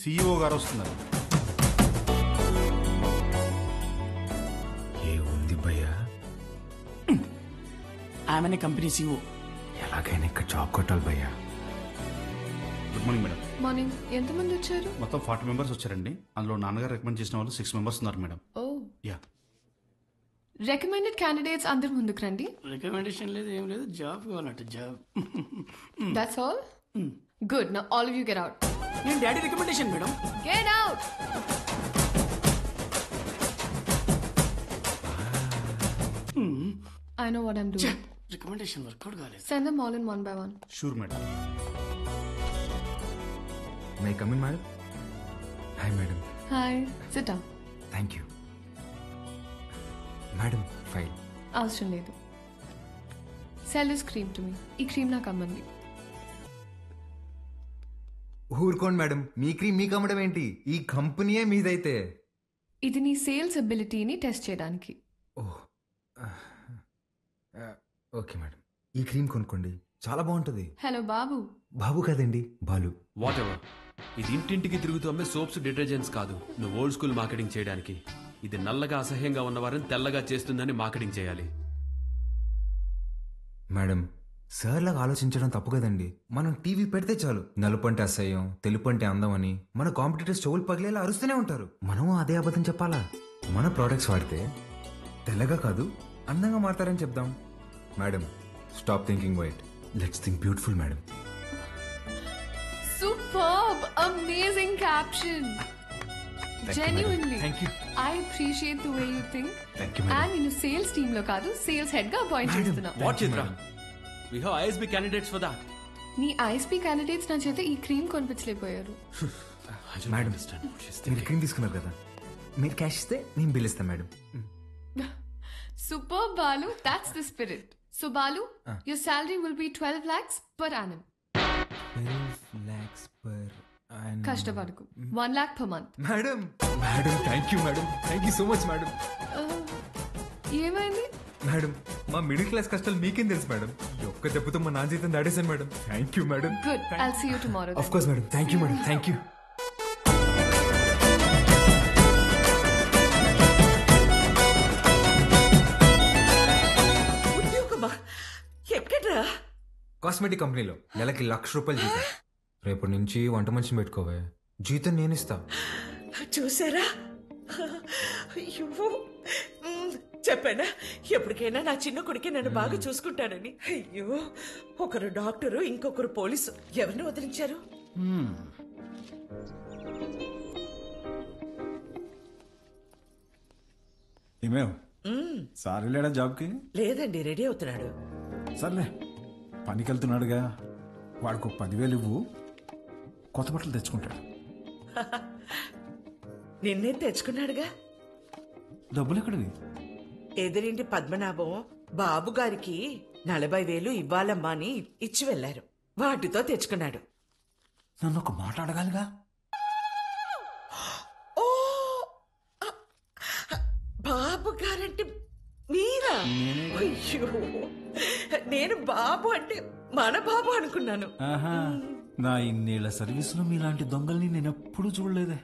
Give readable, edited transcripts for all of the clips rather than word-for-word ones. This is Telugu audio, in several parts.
CEO గారు వస్తున్నారు. ఏ ఉంది భయ్యా? ఆమెనే కంపెనీ CEO. ఎలాగైనా ఇక్కడ జాబ్ కొట్టాలి భయ్యా. Good morning madam. మార్నింగ్. ఎంతమంది వచ్చారు? మొత్తం 40 మెంబర్స్ వచ్చారండి. అందులో నాన్నగారు రికమెండ్ చేసిన వాళ్ళు 6 మెంబర్స్ ఉన్నారు madam. Oh yeah. Recommended candidates అందరు ముందుకు రండి. రికమెండేషన్ లేదు, ఏం లేదు, జాబ్ కావాలంట job. That's all. Good. Now all of you get out. నేను daddy recommendation madam. Get out. I know what I'm doing. రికమెండేషన్ వర్కౌట్ కాలేదు. Send them all in one by one. Sure madam. May come in madam? Hi madam. Hi. Sit down. Thank you madam. File అవసరం లేదు. Sell this cream to me. ఈ క్రీమ్ నాకు అమ్మంది. ఊరుకోండి మేడం, మీ క్రీమ్ మీకు అమ్మడం ఏంటి? ఈ కంపెనీయే మీదైతే. ఇది నీ సేల్స్ అబిలిటీని టెస్ట్ చేయడానికి. ఓహ్ ఓకే మేడం, ఈ క్రీమ్ కొనుక్కోండి, చాలా బాగుంటుంది. హలో బాబు. బాబు కాదండి, బాలు. What ever. ఇది ఇంటింటికి తిరుగుతూ అమ్మే సోప్స్, డిటర్జెంట్స్ కాదు. నువ్వు ఓల్డ్ స్కూల్ మార్కెటింగ్ చేయడానికి. ఇది నల్లగా అసహ్యంగా ఉన్నవారిని తెల్లగా చేస్తుందని మార్కెటింగ్ చేయాలి. మేడం, సార్ లాగా ఆలోచించడం తప్పు కదండి. మనం టీవీ పెడితే చాలు నలుపు అంటే అసహ్యం, తెలుపు అంటే అందం అని మన కాంపిటీటర్స్ చెవులు పగిలేలా అరుస్తూనే ఉంటారు. మనము అదే అబద్ధం చెప్పాలా? మన ప్రోడక్ట్స్ వాడితే తెల్లగా కాదు అందంగా మారతారని చెప్దాం. Madam, stop thinking white, let's think beautiful madam. Superb. Amazing caption. Genuinely. Thank you. I appreciate the way you think. Thank you, madam. And నేను సేల్స్ టీమ్ లో కాదు, సేల్స్ హెడ్ గా అపాయింట్ చేస్తున్నా. What Chitra? We have ISB candidates for that. నీ ఐఎస్పీ క్యాండిడేట్స్ నా చేత ఈ క్రీమ్ కొనిపించలేకపోయారు. మేడం, మీరు క్రీమ్ తీసుకున్నారు కదా, మీరు క్యాష్ ఇస్తే నేను బిల్ ఇస్తాను madam. Superb, Balu. That's the spirit. So Balu, your salary will be 12 lakhs per annum. 12 lakhs per annum. కష్టపడకు. 1 lakh per month. Madam, madam, thank you madam, thank you so much madam. ఏమైంది? మేడం, మా మిడిల్ క్లాస్ కష్టాలు మీకేం తెలుసు మేడం? ఒక్క దెబ్బతో మా నాన్న జీతం దాడేశాను madam. Thank you madam. Good. I'll see you tomorrow. Of course madam. Thank you madam, thank you. Cosmetic కంపెనీలో నెలకి 1,00,000 రూపాయలు జీతం. రేపటి నుంచి వంట మనిషిని పెట్టుకోవే, జీతం నేను ఇస్తా. చూసారా? అయ్యో, చెప్పానా ఎప్పటికైనా నా చిన్న కొడుకే నన్ను బాగా చూసుకుంటానని. అయ్యో, ఒకరు డాక్టరు, ఇంకొకరు పోలీసు. ఎవరిని వదిలించారు? ఏమేవ్ సార్ వెళ్ళాడా జాబ్కి? లేదండి, రెడీ అవుతున్నాడు. సర్లే, పనికి వెళ్తున్నాడుగా, వాడికి 10,000 ఇవ్వు, కొత్త బట్టలు తెచ్చుకుంటాడు. నిన్నే తెచ్చుకున్నాడుగా. డబ్బులు ఎక్కడివి? ఎదురింటి పద్మనాభం బాబు గారికి 40,000 ఇవ్వాలమ్మా అని ఇచ్చి వెళ్లారు. వాటితో తెచ్చుకున్నాడు. నన్ను ఒక మాట అడగాలిగా. ఓ, బాబు గారంటే మీరా? అయ్యో, నేను బాబు అంటే మన బాబు అనుకున్నాను. ఆహా, నా ఇన్నేళ్ల సర్వీసులో మీలాంటి దొంగల్ని నేను ఎప్పుడూ చూడలేదే.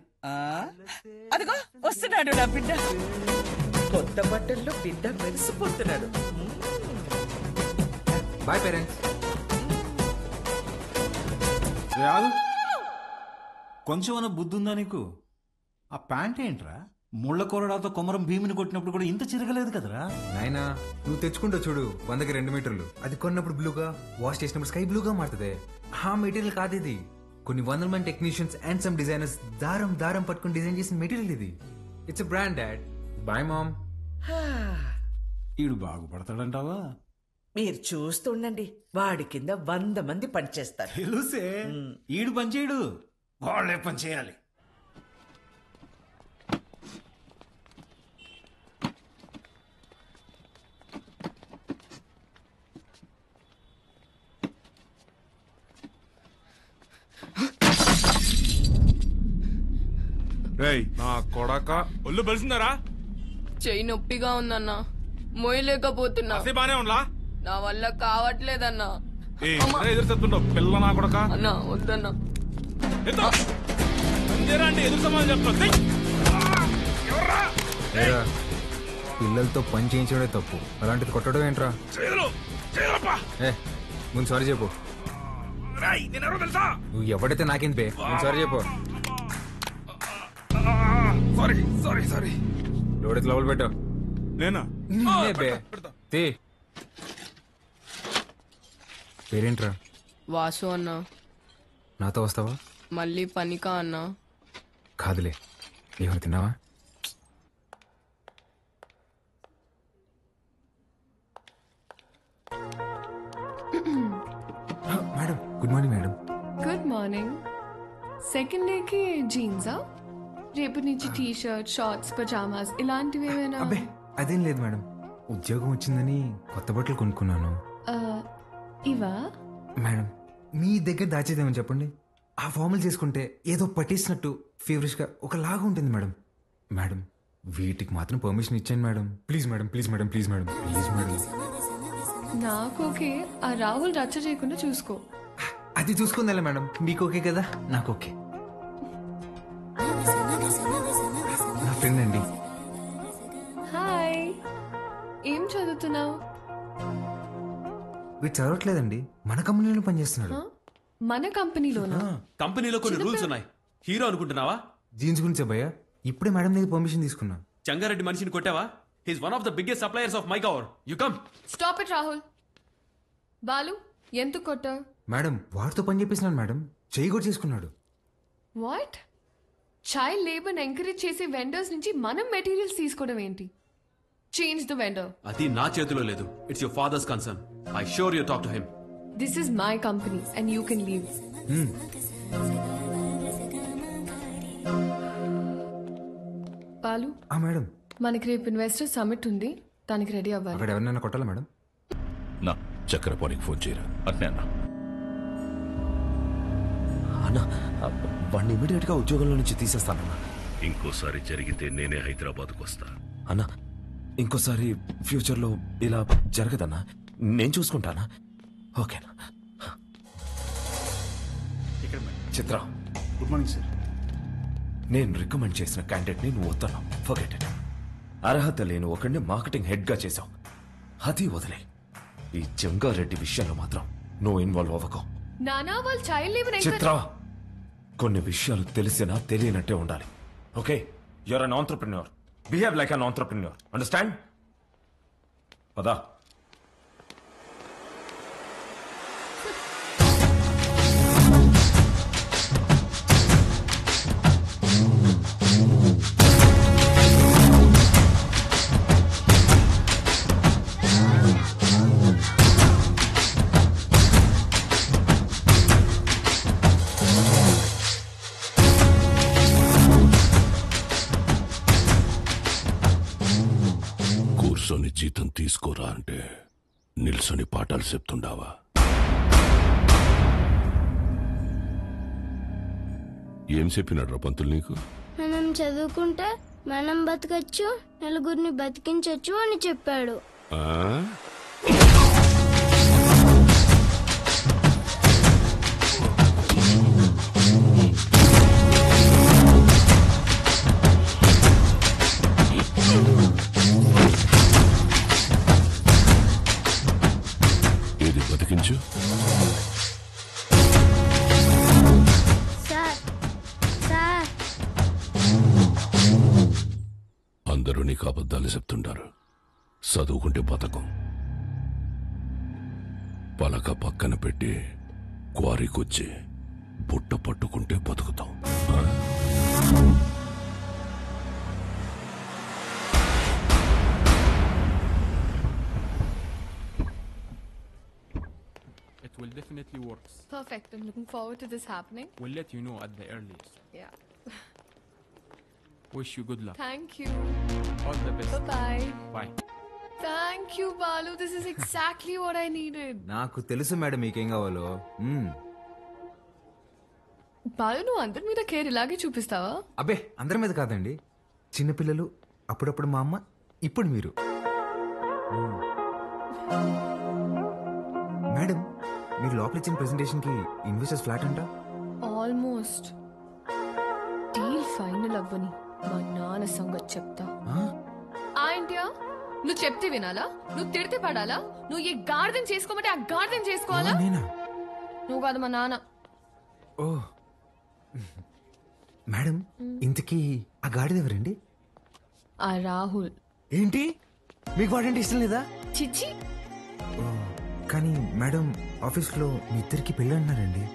అదిగో వస్తున్నాడు నా బిడ్డ. కొత్త బట్టల్లో బిడ్డ మెరిసిపోతున్నాడు. Boy parents. రాదు, కొంచెం బుద్ధి ఉందా నీకు? ఆ ప్యాంట్ ఏంట్రా? ముళ్ళ కొరడాతో కొమరం భీమిని కొట్టినప్పుడు కూడా ఇంత చిరగలేదు కదరా. నాయనా, నువ్వు తెచ్చుకుంటావు చూడు, 100కి 2 మీటర్లు. అది కొన్నప్పుడు బ్లూగా, వాష్ చేసినప్పుడు స్కై బ్లూగా మారుతుంది. ఆ మెటీరియల్ కాదు ఇది. కొన్ని 100 మంది టెక్నీషియన్స్ అండ్ సమ్ డిజైనర్స్ దారం దారం పట్టుకుని డిజైన్ చేసిన మెటీరియల్ ఇది. It's a brand dad. Bye mom. ఈడు బాగుపడతాడంటావా? మీరు చూస్తుండండి, వాడి కింద 100 మంది పనిచేస్తారు. తెలుసే, ఈడు పని చేయడు, వాళ్ళే పని చేయాలి. నా కొడక ఒళ్ళు బలిసిందారా? చెయ్యి నొప్పిగా ఉందన్నా, మోయలేకపోతున్నా. బానే ఉండలా? నా వల్ల కావట్లేదన్నా. ఎదురు చెప్తుండవు పిల్ల నా కొడక. అన్నా వద్దన్నా. ఏరా, పిల్లలతో పని చేయించడే తప్పు, అలాంటిది కొట్టడం ఏంట్రా? ఏ, ముందు సారీ చెప్పు. నువ్వు ఎవడైతే నాకేం పే, ముందు సారీ చెప్పు. సారీ లోడెత్తి లోపల పెట్టు. నేనా? నిన్నే బే. తీ. పేరేంట్రా? వాసు అన్నా. నాతో వస్తావా? మళ్ళీ పనికా అన్నా? కాదులే. ఏమైనా తిన్నావా? Madam, good morning madam. Good morning. Second డేకి జీన్సా? రేపు నుంచి టీ షర్ట్, షార్ట్స్, పజామాస్ ఇలాంటివి ఏమైనా? అబ్బే అదేం లేదు మేడం, ఉద్యోగం వచ్చిందని కొత్త బట్టలు కొనుక్కున్నాను. ఇవా? మేడం, మీ దగ్గర దాచేదేమని చెప్పండి. ఆ ఫార్మల్ చేసుకుంటే ఏదో పట్టేసినట్టు ఫేవరెట్గా ఒకలాగా ఉంటుంది మేడం. మేడం, వీటికి మాత్రం పర్మిషన్ ఇచ్చాను madam. Please madam, please madam, please madam, please madam. నాకు ఓకే. ఆ రాహుల్ రచ్చ చేయకుండా చూసుకో. అది చూసుకుందా మేడం? మీకు ఓకే కదా? నాకు ఓకే. నా ఫ్రెండ్ అండి. హాయ్, ఏం చదువుతున్నావు? వీడు చదవట్లేదండి, మన కంపెనీలో పనిచేస్తున్నాడు. మన కంపెనీలోనా? కంపెనీలో కొన్ని రూల్స్ ఉన్నాయి. హీరో అనుకుంటున్నావా? జీన్స్ గురించే భయ్యా, ఇప్పుడే మేడం దగ్గర పర్మిషన్ తీసుకున్నా. చంగారెడ్డి మనిషిని కొట్టావా? He's one of the biggest suppliers of my cover. You come. Stop it Rahul. Balu, ఎందుకు కొట్టావు? మేడం, వాడితో పని చేపిస్తున్నాను మేడం, చెయ్యి కూడా చేసుకున్నాడు. వాట్? చైల్డ్ లేబర్ ఎంకరేజ్ చేసే వెండర్స్ నుంచి మనం మెటీరియల్స్ తీసుకోవడం ఏంటి? Change the vendor. అది నా చేతిలో లేదు. It's your father's concern. I sure you talk to him. This is my company and you can leave. Balu, madam, మనకి రేపు ఇన్వెస్టర్ సమిట్ ఉంది, దానికి రెడీ అవ్వాలి. అక్కడ ఎవరినైనా కొట్టాలా మేడం? నా చక్రపాణికి ఫోన్ చేయరా అట్నే అన్నా. అన్నా, వాడిని ఇమీడియట్ గా ఉద్యోగంలో నుంచి తీసేస్తానన్నా. ఇంకోసారి జరిగితే నేనే హైదరాబాద్కు వస్తా. అన్నా, ఇంకోసారి ఫ్యూచర్ లో ఇలా జరగదన్నా, నేను చూసుకుంటానా? ఓకేనా? చిత్ర, గుడ్ మార్నింగ్ సార్. నేను రికమెండ్ చేసిన క్యాండిడేట్ ని నువ్వు వద్దన్నావు. Forget it. అర్హత లేని ఒకడిని మార్కెటింగ్ హెడ్ గా చేశావు. అది వదిలే. ఈ జంగారెడ్డి విషయంలో మాత్రం నువ్వు ఇన్వాల్వ్ అవ్వకు. నానా, వాళ్ళు చైల్డ్ లేబర్ చిత్ర, కొన్ని విషయాలు తెలిసినా తెలియనట్టే ఉండాలి. Okay, you're an entrepreneur. Behave like an entrepreneur. Understand? పదా. కూర్చొని జీతం తీసుకోరా అంటే నిల్సొని పాఠాలు చెప్తుండావా? ఏం చెప్పినాడ్రా పంతులు నీకు? మనం చదువుకుంటే మనం బతకచ్చు, నలుగురిని బతికించచ్చు అని చెప్పాడు. ఆ? ఏది బతికించు? సార్, సార్, అందరూ నీకు అబద్ధాలు చెప్తుంటారు. చదువుకుంటే బతకం. పలక పక్కన పెట్టి క్వారీకొచ్చి బుట్ట పట్టుకుంటే బతుకుతాం. ఆ? It will definitely work. Perfect. I'm looking forward to this happening. We'll let you know at the earliest. Yeah. Wish you good luck. Thank you. All the best. Bye-bye. Bye. Thank you, Balu. This is exactly what I needed. నాకు తెలుసు మేడం మీకేం కావాలో. బాలు, నువ్వు అందరి మీద కేర్ ఇలాగే చూపిస్తావా? అబ్బే, అందరి మీద కాదండి, చిన్నపిల్లలు, అప్పుడప్పుడు మా అమ్మ, ఇప్పుడు మీరు. మేడం, మీరు లోపల ఇచ్చిన ప్రెజెంటేషన్ కి ఇన్వెస్టర్స్ ఫ్లాట్ అంట. ఆల్మోస్ట్ డీల్ ఫైనల్ అవ్వని మా నాన్న సంగతి చెప్తా. ఏంటియా నువ్వు చెప్తే వినాలా? నువ్వు తిడితే పడాలా? నువ్వు ఏ గార్డెన్ చేసుకోమంటే ఆ గార్డెన్ చేసుకోవాలా? నువ్వు కాదు మా నాన్న. ఓ మేడం, ఇంతకీ ఆ గాడిద ఎవరండి? ఆ రాహుల్. ఏంటి, మీకు వాడంటే ఇష్టం లేదా? చిచ్చి. ఓ, కానీ మేడం ఆఫీస్లో మీ ఇద్దరికి పెళ్ళి అన్నారండి.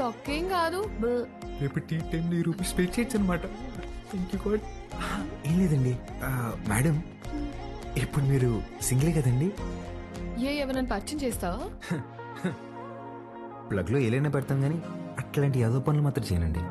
తొక్కేం కాదు. రేపు టీ టైం రూపీస్ పే చేయొచ్చు అనమాట. ఏం లేదండి మేడం, ఇప్పుడు మీరు సింగిలే కదండి? ఎవరైనా పరిచయం చేస్తావా? ప్లగ్లో ఏలైనా పెడతాం కానీ అట్లాంటి యాదో పనులు మాత్రం చేయనండి.